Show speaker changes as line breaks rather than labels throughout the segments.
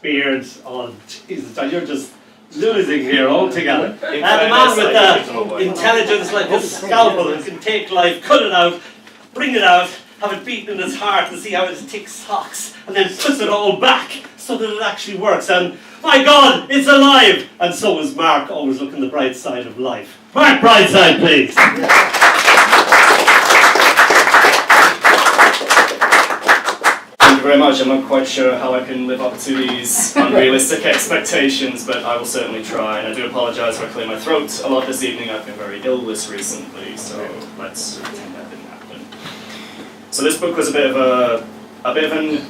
beard. Oh, Jesus, John, you're just losing here altogether.
In
And the man
fairness,
with the intelligence like a scalpel who can take life, cut it out, bring it out, have it beaten in his heart and see how it ticks socks, and then puts it all back so that it actually works. And my God, it's alive! And so is Mark, always looking the bright side of life. Mark Brightside, please.
Thank you very much. I'm not quite sure how I can live up to these unrealistic expectations, but I will certainly try. And I do apologise for clearing my throat a lot this evening. I've been very ill this recently, so let's pretend that didn't happen. So this book was a bit of an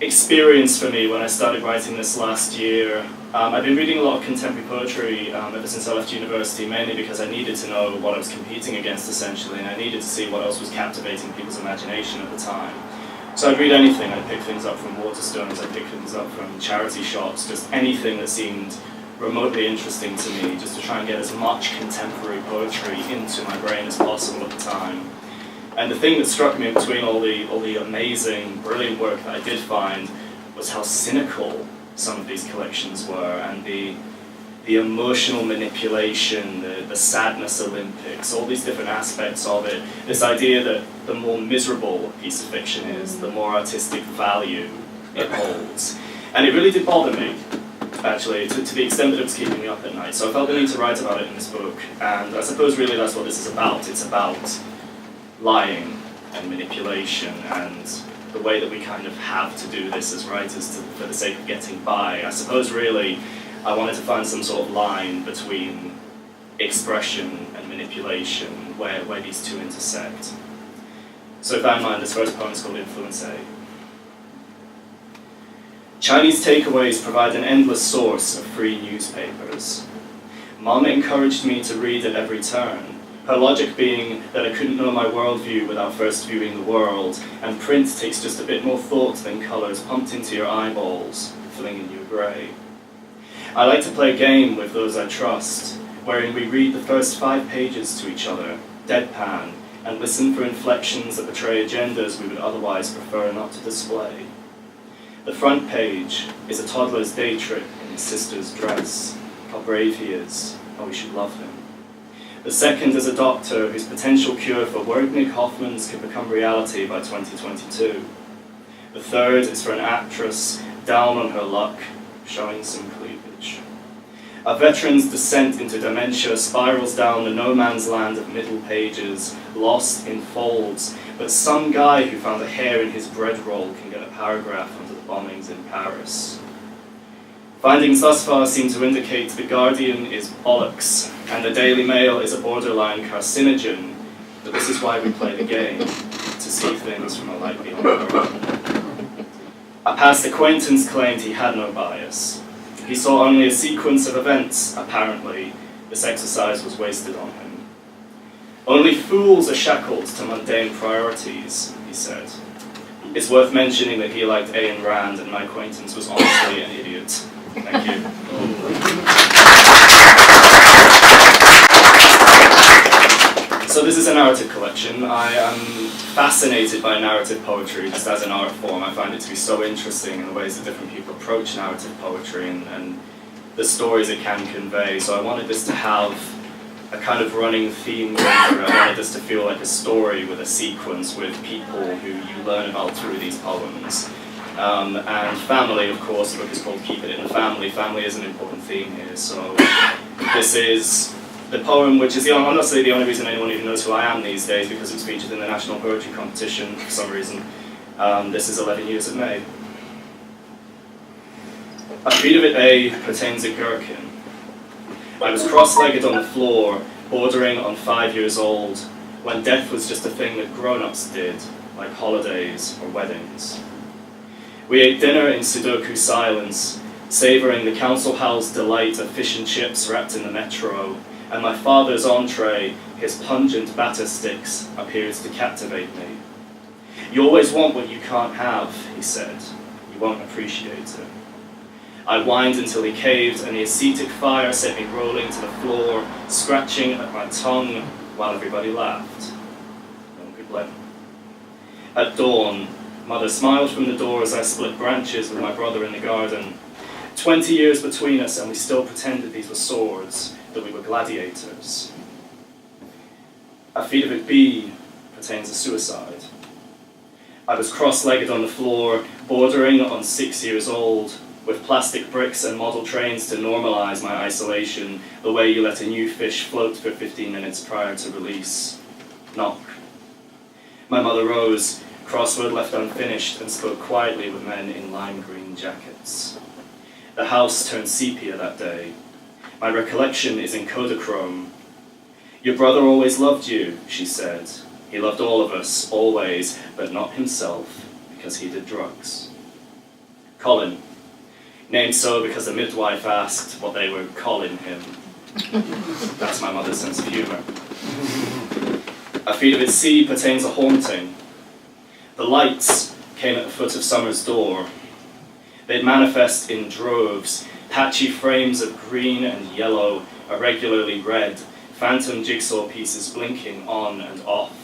experience for me when I started writing this last year. I've been reading a lot of contemporary poetry ever since I left university, mainly because I needed to know what I was competing against, essentially, and I needed to see what else was captivating people's imagination at the time. So I'd read anything. I'd pick things up from Waterstones, I'd pick things up from charity shops, just anything that seemed remotely interesting to me, just to try and get as much contemporary poetry into my brain as possible at the time. And the thing that struck me between all the amazing, brilliant work that I did find was how cynical some of these collections were, and the emotional manipulation, the sadness Olympics, all these different aspects of it. This idea that the more miserable a piece of fiction is, the more artistic value it holds. And it really did bother me, actually, to the extent that it was keeping me up at night. So I felt the need to write about it in this book, and I suppose really that's what this is about. It's about lying and manipulation and the way that we kind of have to do this as writers for the sake of getting by. I suppose really I wanted to find some sort of line between expression and manipulation where these two intersect. So with that in mind, this first poem is called Influence A. Chinese takeaways provide an endless source of free newspapers. Mom encouraged me to read at every turn, her logic being that I couldn't know my worldview without first viewing the world, and print takes just a bit more thought than colours pumped into your eyeballs, flinging you grey. I like to play a game with those I trust, wherein we read the first 5 pages to each other, deadpan, and listen for inflections that betray agendas we would otherwise prefer not to display. The front page is a toddler's day trip in his sister's dress, how brave he is, how we should love him. The second is a doctor whose potential cure for Wernick Hoffmans could become reality by 2022. The third is for an actress down on her luck, showing some cleavage. A veteran's descent into dementia spirals down the no-man's land of middle pages, lost in folds, but some guy who found a hair in his bread roll can get a paragraph under the bombings in Paris. Findings thus far seem to indicate The Guardian is bollocks, and the Daily Mail is a borderline carcinogen, but this is why we play the game, to see things from a light beyond our own. A past acquaintance claimed he had no bias. He saw only a sequence of events, apparently. This exercise was wasted on him. Only fools are shackled to mundane priorities, he said. It's worth mentioning that he liked Ayn Rand, and my acquaintance was honestly an idiot. Thank you. So this is a narrative collection. I am fascinated by narrative poetry just as an art form. I find it to be so interesting in the ways that different people approach narrative poetry and the stories it can convey. So I wanted this to have a kind of running theme going through. I wanted this to feel like a story with a sequence with people who you learn about through these poems. And family, of course. The book is called Keep It in the Family. Family is an important theme here. So this is the poem, which is honestly the only reason anyone even knows who I am these days, because it was featured in the National Poetry Competition for some reason. This is 11 Years at May. A read of it A pertains a gherkin. I was cross-legged on the floor, bordering on 5 years old, when death was just a thing that grown-ups did, like holidays or weddings. We ate dinner in Sudoku silence, savouring the council house delight of fish and chips wrapped in the metro, and my father's entree, his pungent batter sticks, appears to captivate me. You always want what you can't have, he said. You won't appreciate it. I whined until he caved, and the ascetic fire sent me rolling to the floor, scratching at my tongue while everybody laughed. No one could blame me. At dawn, Mother smiled from the door as I split branches with my brother in the garden. 20 years between us and we still pretended these were swords, that we were gladiators. Affidavit B pertains to suicide. I was cross-legged on the floor, bordering on 6 years old, with plastic bricks and model trains to normalise my isolation, the way you let a new fish float for 15 minutes prior to release. Knock. My mother rose, crossword left unfinished, and spoke quietly with men in lime green jackets. The house turned sepia that day. My recollection is in Kodachrome. Your brother always loved you, she said. He loved all of us, always, but not himself, because he did drugs. Colin. Named so because the midwife asked what they were calling him. That's my mother's sense of humour. Affidavit C pertains a haunting. The lights came at the foot of summer's door. They'd manifest in droves, patchy frames of green and yellow, irregularly red, phantom jigsaw pieces blinking on and off.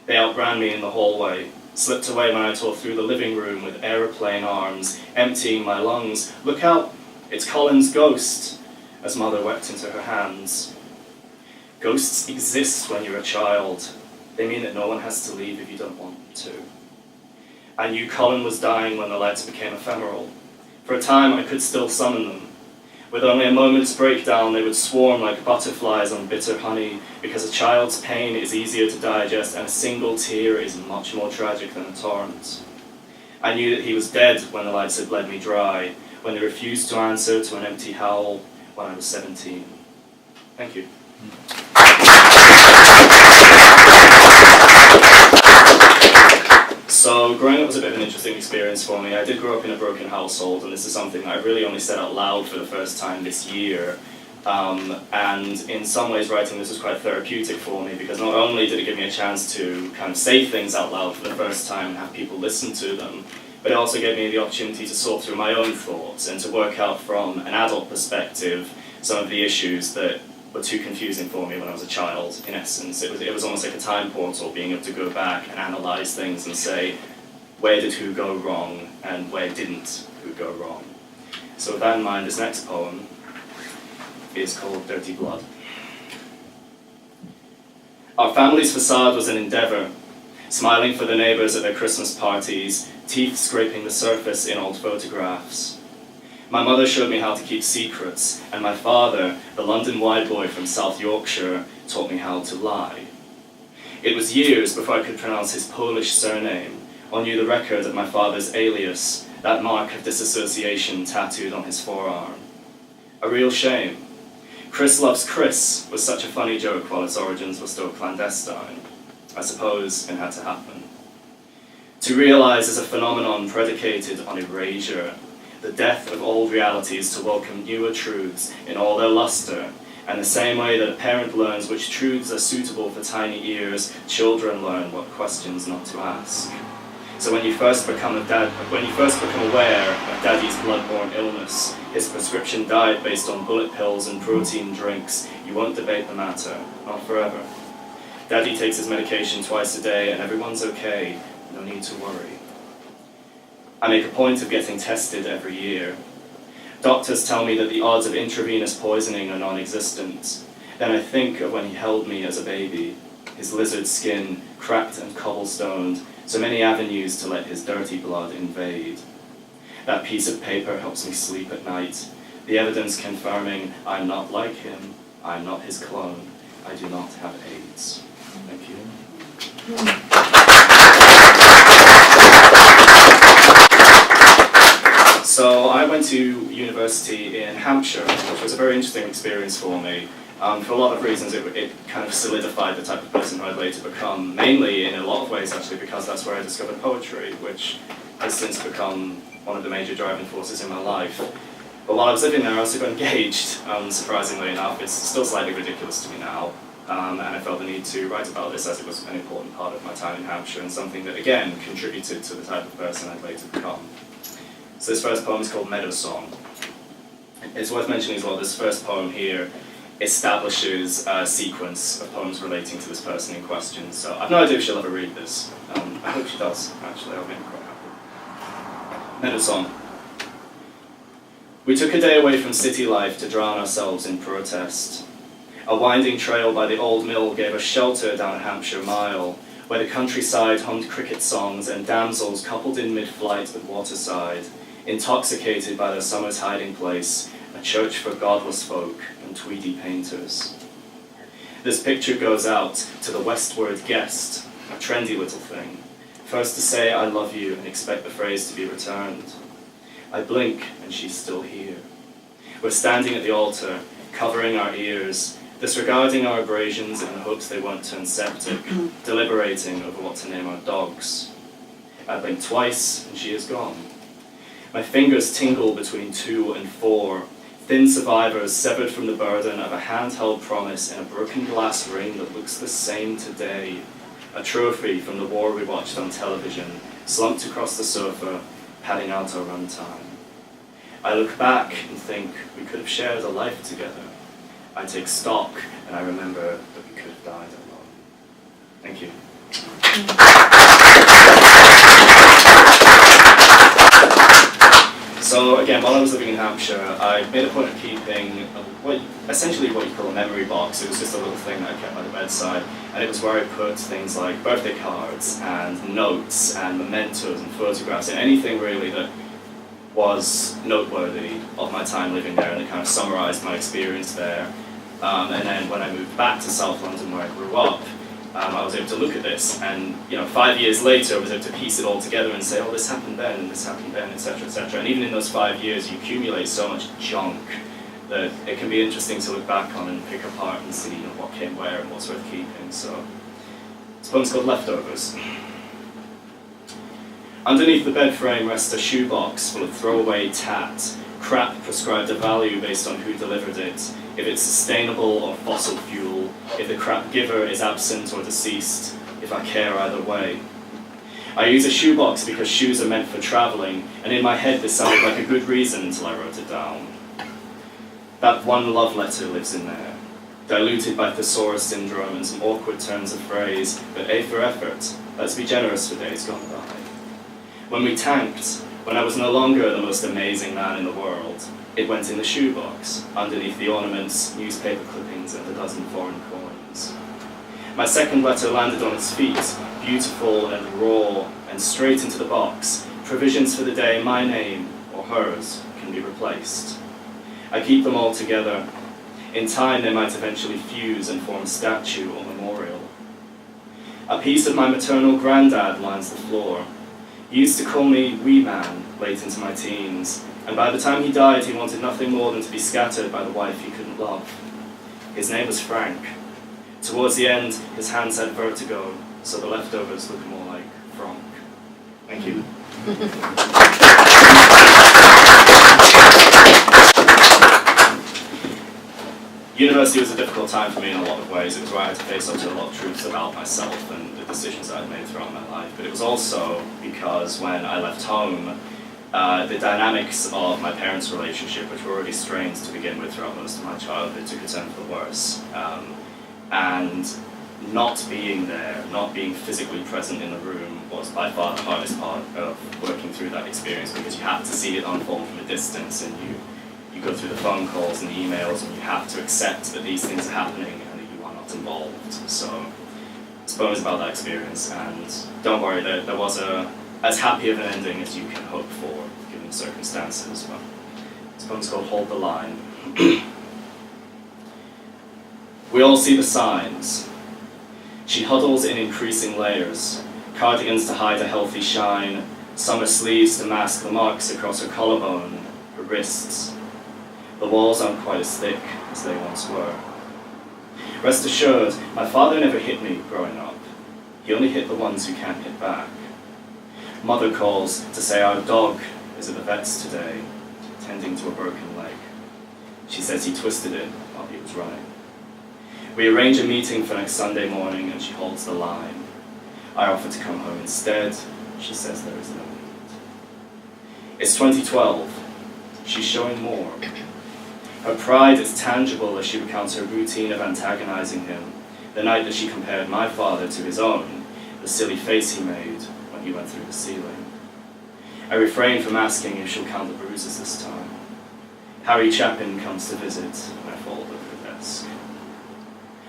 They outran me in the hallway, slipped away when I tore through the living room with aeroplane arms, emptying my lungs. Look out, it's Colin's ghost, as mother wept into her hands. Ghosts exist when you're a child. They mean that no one has to leave if you don't want them to. I knew Colin was dying when the lights became ephemeral. For a time I could still summon them. With only a moment's breakdown, they would swarm like butterflies on bitter honey, because a child's pain is easier to digest and a single tear is much more tragic than a torrent. I knew that he was dead when the lights had bled me dry, when they refused to answer to an empty howl when I was 17. Thank you. So growing up was a bit of an interesting experience for me. I did grow up in a broken household, and this is something that I really only said out loud for the first time this year. And in some ways writing this was quite therapeutic for me, because not only did it give me a chance to kind of say things out loud for the first time and have people listen to them, but it also gave me the opportunity to sort through my own thoughts and to work out from an adult perspective some of the issues that were too confusing for me when I was a child, in essence. It was almost like a time portal, being able to go back and analyse things and say, where did who go wrong and where didn't who go wrong? So with that in mind, this next poem is called Dirty Blood. Our family's facade was an endeavour, smiling for the neighbours at their Christmas parties, teeth scraping the surface in old photographs. My mother showed me how to keep secrets, and my father, the London wide boy from South Yorkshire, taught me how to lie. It was years before I could pronounce his Polish surname, or knew the record of my father's alias, that mark of disassociation tattooed on his forearm. A real shame. Chris Loves Chris was such a funny joke while its origins were still clandestine. I suppose it had to happen. To realise is a phenomenon predicated on erasure, the death of old realities to welcome newer truths in all their lustre, and the same way that a parent learns which truths are suitable for tiny ears, children learn what questions not to ask. So when you first become aware of Daddy's blood-borne illness, his prescription diet based on bullet pills and protein drinks, you won't debate the matter, not forever. Daddy takes his medication twice a day and everyone's okay, no need to worry. I make a point of getting tested every year. Doctors tell me that the odds of intravenous poisoning are non-existent. Then I think of when he held me as a baby, his lizard skin cracked and cobblestoned, so many avenues to let his dirty blood invade. That piece of paper helps me sleep at night, the evidence confirming I'm not like him, I'm not his clone, I do not have AIDS. Thank you. So I went to university in Hampshire, which was a very interesting experience for me. For a lot of reasons, it kind of solidified the type of person who I'd later become, mainly in a lot of ways actually because that's where I discovered poetry, which has since become one of the major driving forces in my life. But while I was living there, I also got engaged, surprisingly enough. It's still slightly ridiculous to me now, and I felt the need to write about this as it was an important part of my time in Hampshire and something that, again, contributed to the type of person I'd later become. So this first poem is called Meadow Song. It's worth mentioning as well, this first poem here establishes a sequence of poems relating to this person in question. So I've no idea if she'll ever read this. I hope she does, actually, I'll be quite happy. Meadow Song. We took a day away from city life to drown ourselves in protest. A winding trail by the old mill gave us shelter down a Hampshire mile, where the countryside hummed cricket songs and damsels coupled in mid-flight with waterside, intoxicated by their summer's hiding place, a church for godless folk and tweedy painters. This picture goes out to the westward guest, a trendy little thing, first to say I love you and expect the phrase to be returned. I blink and she's still here. We're standing at the altar, covering our ears, disregarding our abrasions in the hopes they won't turn septic, deliberating over what to name our dogs. I blink twice and she is gone. My fingers tingle between 2 and 4, thin survivors severed from the burden of a handheld promise in a broken glass ring that looks the same today, a trophy from the war we watched on television, slumped across the sofa, padding out our runtime. I look back and think we could have shared a life together. I take stock and I remember that we could have died alone. Thank you. So again, while I was living in Hampshire, I made a point of keeping essentially what you call a memory box. It was just a little thing that I kept by the bedside, and it was where I put things like birthday cards and notes and mementos and photographs and anything really that was noteworthy of my time living there, and it kind of summarised my experience there. And then when I moved back to South London where I grew up, I was able to look at this, and 5 years later I was able to piece it all together and say, oh, this happened then, and this happened then, etc., etc. And even in those 5 years, you accumulate so much junk that it can be interesting to look back on and pick apart and see what came where and what's worth keeping. So this poem's called Leftovers. Underneath the bed frame rests a shoebox full of throwaway tat, crap prescribed a value based on who delivered it, if it's sustainable or fossil fuel, if the crap giver is absent or deceased, if I care either way. I use a shoebox because shoes are meant for travelling, and in my head this sounded like a good reason until I wrote it down. That one love letter lives in there, diluted by thesaurus syndrome and some awkward turns of phrase, but A for effort, let's be generous for days gone by. When we tanked, when I was no longer the most amazing man in the world, it went in the shoebox, underneath the ornaments, newspaper clippings, and a dozen foreign coins. My second letter landed on its feet, beautiful and raw, and straight into the box. Provisions for the day my name, or hers, can be replaced. I keep them all together. In time they might eventually fuse and form a statue or memorial. A piece of my maternal granddad lines the floor. He used to call me wee man late into my teens, and by the time he died he wanted nothing more than to be scattered by the wife he couldn't love. His name was Frank. Towards the end, his hands had vertigo, so the leftovers look more like Frank. Thank you. University was a difficult time for me in a lot of ways. It was where I had to face up to a lot of truths about myself and the decisions I had made throughout my life. But it was also because when I left home, the dynamics of my parents' relationship, which were already strained to begin with throughout most of my childhood, took a turn for the worse. And not being there, not being physically present in the room, was by far the hardest part of working through that experience, because you have to see it unfold from a distance, and you go through the phone calls and the emails, and you have to accept that these things are happening and that you are not involved. So this poem is about that experience, and don't worry, there was as happy of an ending as you can hope for, given the circumstances. But this poem's called Hold the Line. We all see the signs. She huddles in increasing layers, cardigans to hide a healthy shine, summer sleeves to mask the marks across her collarbone, her wrists. The walls aren't quite as thick as they once were. Rest assured, my father never hit me growing up. He only hit the ones who can't hit back. Mother calls to say our dog is at the vet's today, tending to a broken leg. She says he twisted it while he was running. We arrange a meeting for next Sunday morning, and she holds the line. I offer to come home instead. She says there is no need. It's 2012. She's showing more. Her pride is tangible as she recounts her routine of antagonizing him, the night that she compared my father to his own, the silly face he made when he went through the ceiling. I refrain from asking if she'll count the bruises this time. Harry Chapin comes to visit, and I fall over the desk.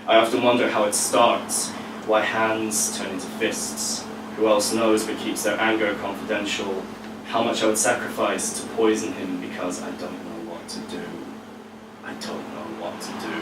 I often wonder how it starts, why hands turn into fists, who else knows but keeps their anger confidential, how much I would sacrifice to poison him because I don't know what to do. I don't know what to do.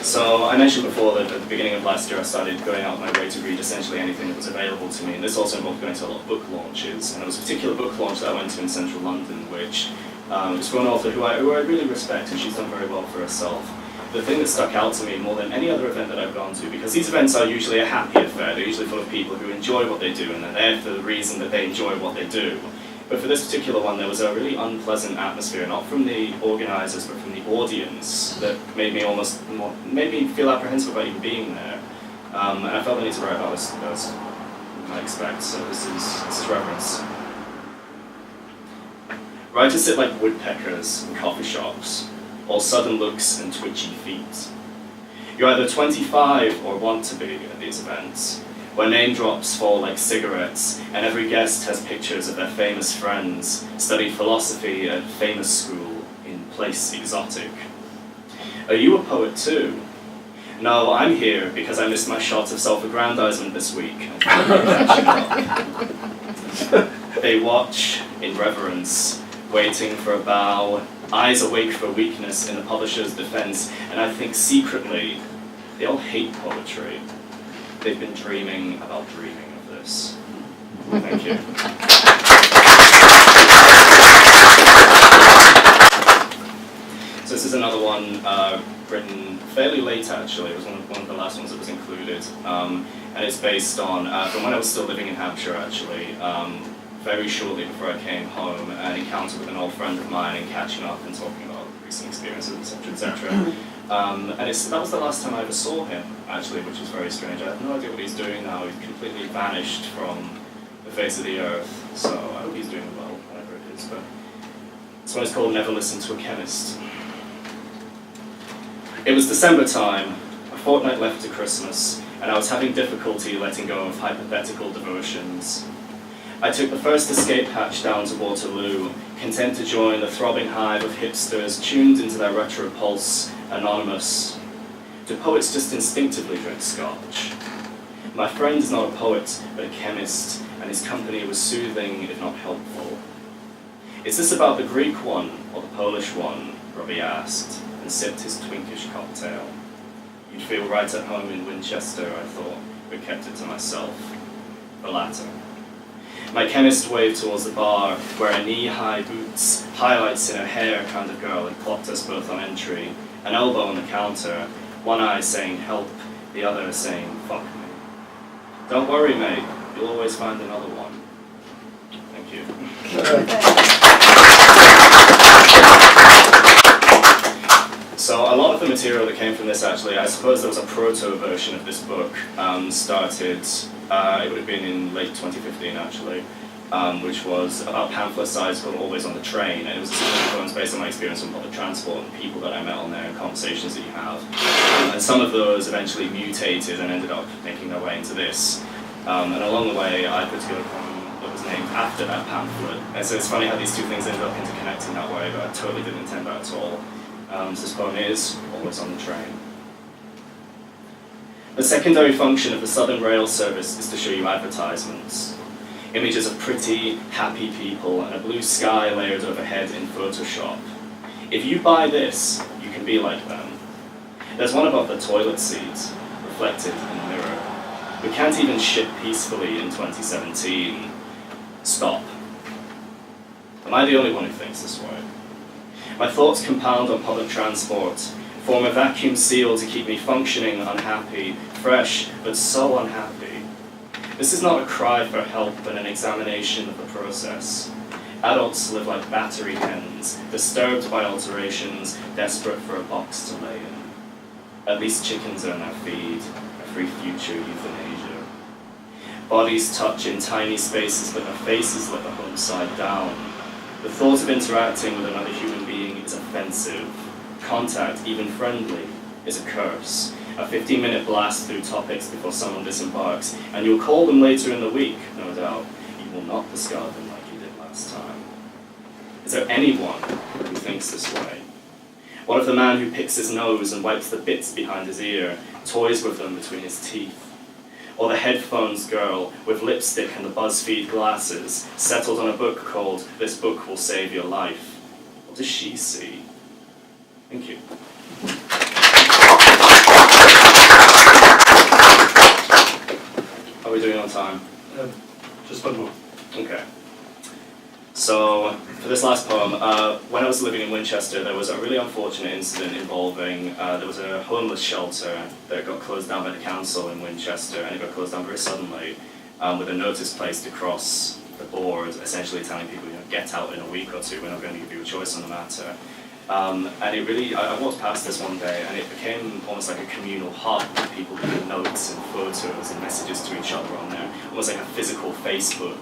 So I mentioned before that at the beginning of last year I started going out of my way to read essentially anything that was available to me, and this also involved going to a lot of book launches. And there was a particular book launch that I went to in central London, which was for an author who I really respect, and she's done very well for herself. The thing that stuck out to me more than any other event that I've gone to, because these events are usually a happy affair, they're usually full of people who enjoy what they do, and they're there for the reason that they enjoy what they do. But for this particular one, there was a really unpleasant atmosphere, not from the organisers, but from the audience, that made me feel apprehensive about even being there. And I felt the need to write about this as I expect, so this is reverence. Writers sit like woodpeckers in coffee shops, all sudden looks and twitchy feet. You're either 25 or want to be at these events, where name drops fall like cigarettes, and every guest has pictures of their famous friends, studied philosophy at famous school in place exotic. Are you a poet too? No, I'm here because I missed my shot of self-aggrandizement this week. They watch in reverence, waiting for a bow, eyes awake for weakness in the publisher's defense, and I think secretly they all hate poetry. They've been dreaming about dreaming of this. Thank you. So this is another one written fairly late actually. It was one of the last ones that was included. And it's based on, from when I was still living in Hampshire actually, very shortly before I came home, an encounter with an old friend of mine and catching up and talking about recent experiences, etc., etc. And that was the last time I ever saw him, actually, which is very strange. I have no idea what he's doing now. He's completely vanished from the face of the earth, so I hope he's doing well, whatever it is. But this one is called Never Listen to a Chemist. It was December time, a fortnight left to Christmas, and I was having difficulty letting go of hypothetical devotions. I took the first escape hatch down to Waterloo, content to join the throbbing hive of hipsters tuned into their retro pulse, anonymous. Do poets just instinctively drink scotch? My friend is not a poet, but a chemist, and his company was soothing, if not helpful. Is this about the Greek one, or the Polish one? Robbie asked, and sipped his twinkish cocktail. You'd feel right at home in Winchester, I thought, but kept it to myself. The latter. My chemist waved towards the bar, where a knee-high boots, highlights in her hair kind of girl had clocked us both on entry, an elbow on the counter, one eye saying help, the other saying fuck me. Don't worry, mate, you'll always find another one. Thank you. So a lot of the material that came from this actually, I suppose there was a proto version of this book, started, it would have been in late 2015 actually, which was about pamphlet size but always on the train, and it was a series of poems based on my experience on public transport and people that I met on there and conversations that you have. And some of those eventually mutated and ended up making their way into this. And along the way I put together a poem that was named after that pamphlet. And so it's funny how these two things ended up interconnecting that way, but I totally didn't intend that at all. So this poem is Always on the Train. The secondary function of the Southern Rail Service is to show you advertisements. Images of pretty, happy people and a blue sky layered overhead in Photoshop. If you buy this, you can be like them. There's one above the toilet seat, reflected in the mirror. We can't even shit peacefully in 2017. Stop. Am I the only one who thinks this way? My thoughts compound on public transport, form a vacuum seal to keep me functioning, unhappy, fresh, but so unhappy. This is not a cry for help, but an examination of the process. Adults live like battery hens, disturbed by alterations, desperate for a box to lay in. At least chickens earn their feed, a free future euthanasia. Bodies touch in tiny spaces, but their faces let the home side down. The thought of interacting with another human being is offensive. Contact, even friendly, is a curse. And a 15-minute blast through topics before someone disembarks, and you'll call them later in the week, no doubt. You will not discard them like you did last time. Is there anyone who thinks this way? What of the man who picks his nose and wipes the bits behind his ear, toys with them between his teeth? Or the headphones girl with lipstick and the BuzzFeed glasses, settled on a book called This Book Will Save Your Life? What does she see? Thank you. How are we doing on time?
Just one more.
Okay. So, for this last poem, when I was living in Winchester, there was a really unfortunate incident involving, there was a homeless shelter that got closed down by the council in Winchester, and it got closed down very suddenly, with a notice placed across the board, essentially telling people, get out in a week or two, we're not going to give you a choice on the matter. And it really, I walked past this one day, and it became almost like a communal hub with people leaving notes and photos and messages to each other on there, almost like a physical Facebook.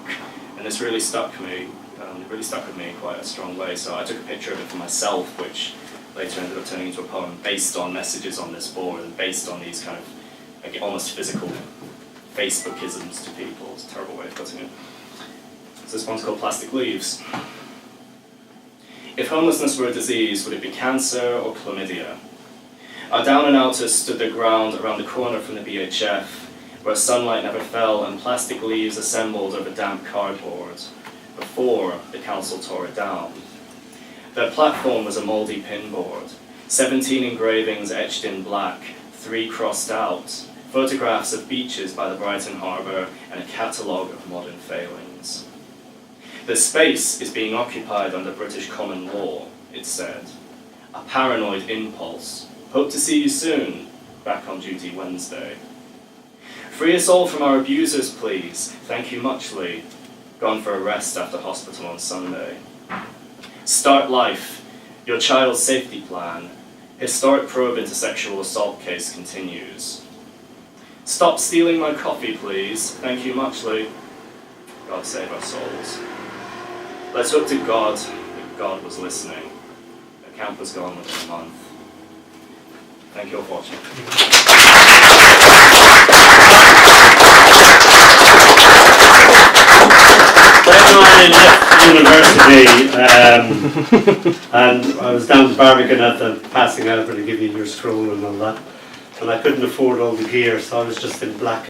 And this really stuck me. It really stuck with me in quite a strong way. So I took a picture of it for myself, which later ended up turning into a poem based on messages on this board and based on these kind of like, almost physical Facebookisms to people. It's a terrible way of putting it. So this one's called Plastic Leaves. If homelessness were a disease, would it be cancer or chlamydia? Our down and outers stood their ground around the corner from the BHF, where sunlight never fell and plastic leaves assembled over damp cardboard, before the council tore it down. Their platform was a mouldy pinboard, 17 engravings etched in black, 3 crossed out, photographs of beaches by the Brighton Harbour, and a catalogue of modern failings. The space is being occupied under British common law, it said. A paranoid impulse. Hope to see you soon. Back on duty Wednesday. Free us all from our abusers, please. Thank you muchly. Gone for a rest after hospital on Sunday. Start life. Your child's safety plan. Historic probe into sexual assault case continues. Stop stealing my coffee, please. Thank you muchly. God save our souls. Let's hope to God that God was listening. The camp was gone within a month. Thank you all for watching.
When I left university, and I was down to Barbican at the passing out where they give you your scroll and all that, and I couldn't afford all the gear, so I was just in black.